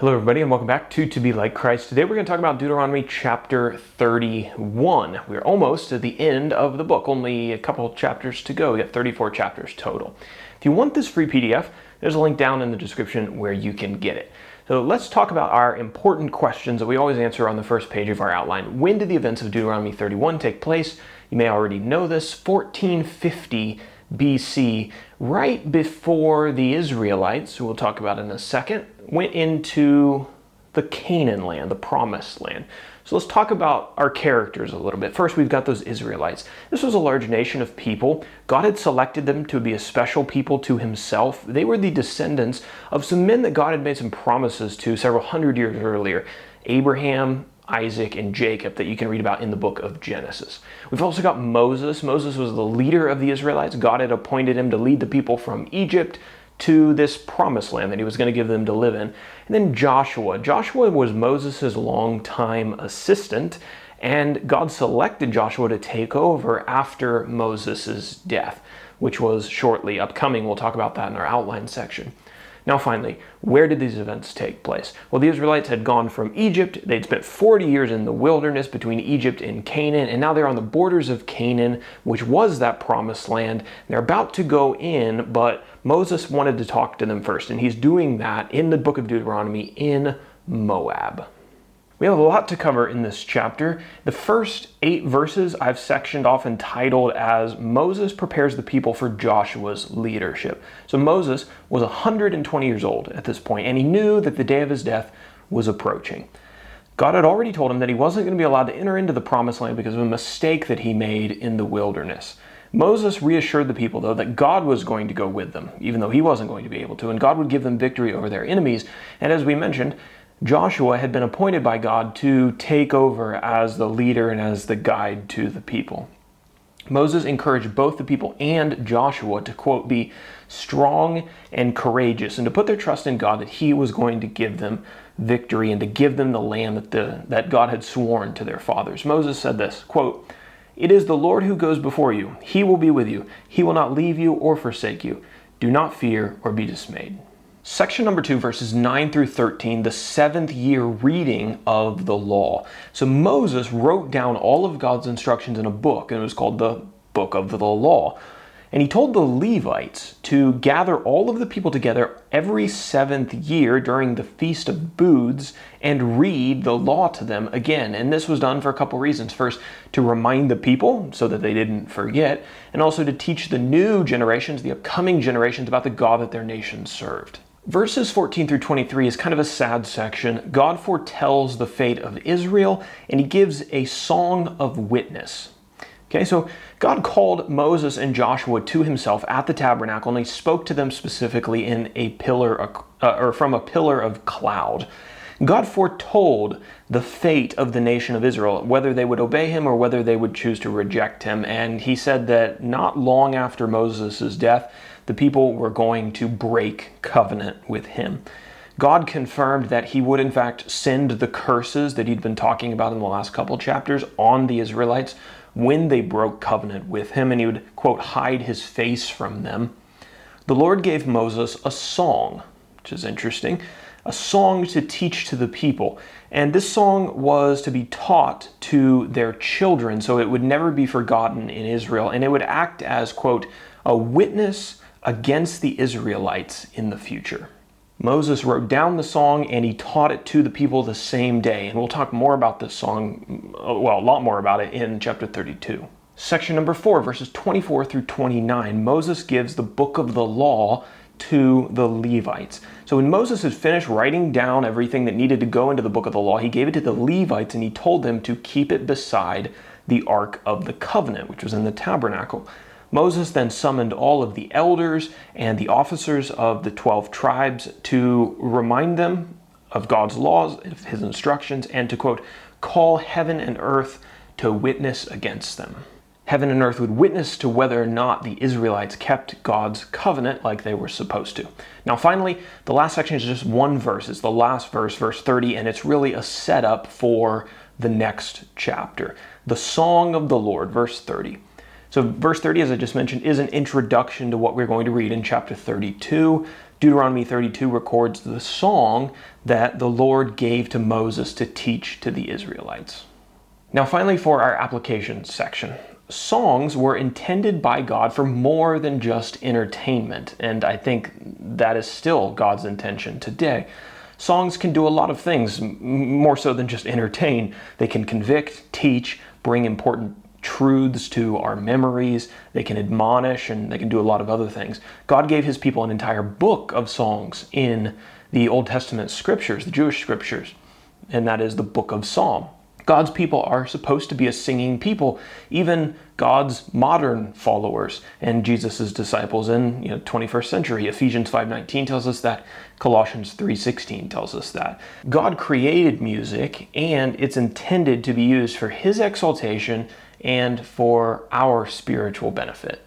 Hello everybody and welcome back to Be Like Christ. Today we're going to talk about Deuteronomy chapter 31. We're almost at the end of the book, only a couple of chapters to go. We got 34 chapters total. If you want this free PDF, there's a link down in the description where you can get it. So let's talk about our important questions that we always answer on the first page of our outline. When did the events of Deuteronomy 31 take place? You may already know this, 1450 BC, right before the Israelites, who we'll talk about in a second, went into the Canaan land, the promised land. So let's talk about our characters a little bit. First, we've got those Israelites. This was a large nation of people. God had selected them to be a special people to himself. They were the descendants of some men that God had made some promises to several hundred years earlier. Abraham, Isaac, and Jacob, that you can read about in the book of Genesis. We've also got Moses. Moses was the leader of the Israelites. God had appointed him to lead the people from Egypt to this promised land that he was going to give them to live in. And then Joshua. Joshua was Moses' longtime assistant, and God selected Joshua to take over after Moses' death, which was shortly upcoming. We'll talk about that in our outline section. Now finally, where did these events take place? Well, the Israelites had gone from Egypt. They'd spent 40 years in the wilderness between Egypt and Canaan, and now they're on the borders of Canaan, which was that promised land. They're about to go in, but Moses wanted to talk to them first, and he's doing that in the book of Deuteronomy in Moab. We have a lot to cover in this chapter. The first 8 verses I've sectioned off and titled as Moses prepares the people for Joshua's leadership. So Moses was 120 years old at this point, and he knew that the day of his death was approaching. God had already told him that he wasn't going to be allowed to enter into the promised land because of a mistake that he made in the wilderness. Moses reassured the people, though, that God was going to go with them, even though he wasn't going to be able to, and God would give them victory over their enemies. And as we mentioned, Joshua had been appointed by God to take over as the leader and as the guide to the people. Moses encouraged both the people and Joshua to, quote, be strong and courageous and to put their trust in God that he was going to give them victory and to give them the land that God had sworn to their fathers. Moses said this, quote, "It is the Lord who goes before you. He will be with you. He will not leave you or forsake you. Do not fear or be dismayed." Section number 2, verses 9 through 13, the 7th year reading of the law. So Moses wrote down all of God's instructions in a book, and it was called the Book of the Law. And he told the Levites to gather all of the people together every 7th year during the Feast of Booths and read the law to them again. And this was done for a couple reasons. First, to remind the people so that they didn't forget, and also to teach the new generations, the upcoming generations, about the God that their nation served. Verses 14 through 23 is kind of a sad section. God foretells the fate of Israel, and he gives a song of witness. Okay, so God called Moses and Joshua to himself at the tabernacle, and he spoke to them specifically in a pillar, or from a pillar of cloud. God foretold the fate of the nation of Israel, whether they would obey him or whether they would choose to reject him. And he said that not long after Moses' death, the people were going to break covenant with him. God confirmed that he would in fact send the curses that he'd been talking about in the last couple chapters on the Israelites when they broke covenant with him, and he would, quote, hide his face from them. The Lord gave Moses a song, which is interesting, a song to teach to the people. And this song was to be taught to their children, so it would never be forgotten in Israel, and it would act as, quote, a witness against the Israelites in the future. Moses wrote down the song and he taught it to the people the same day. And we'll talk more about this song, well, a lot more about it in chapter 32. Section number 4, verses 24 through 29, Moses gives the book of the law to the Levites. So when Moses had finished writing down everything that needed to go into the book of the law, he gave it to the Levites and he told them to keep it beside the Ark of the Covenant, which was in the tabernacle. Moses then summoned all of the elders and the officers of the 12 tribes to remind them of God's laws, of his instructions, and to, quote, call heaven and earth to witness against them. Heaven and earth would witness to whether or not the Israelites kept God's covenant like they were supposed to. Now finally, the last section is just one verse. It's the last verse, verse 30, and it's really a setup for the next chapter. The song of the Lord, verse 30. So verse 30, as I just mentioned, is an introduction to what we're going to read in chapter 32. Deuteronomy 32 records the song that the Lord gave to Moses to teach to the Israelites. Now finally, for our application section. Songs were intended by God for more than just entertainment, and I think that is still God's intention today. Songs can do a lot of things, more so than just entertain. They can convict, teach, bring important truths to our memories, they can admonish, and they can do a lot of other things. God gave his people an entire book of songs in the Old Testament scriptures, the Jewish scriptures, and that is the book of Psalm. God's people are supposed to be a singing people, even God's modern followers and Jesus' disciples in 21st century. Ephesians 5:19 tells us that. Colossians 3:16 tells us that. God created music, and it's intended to be used for his exaltation and for our spiritual benefit.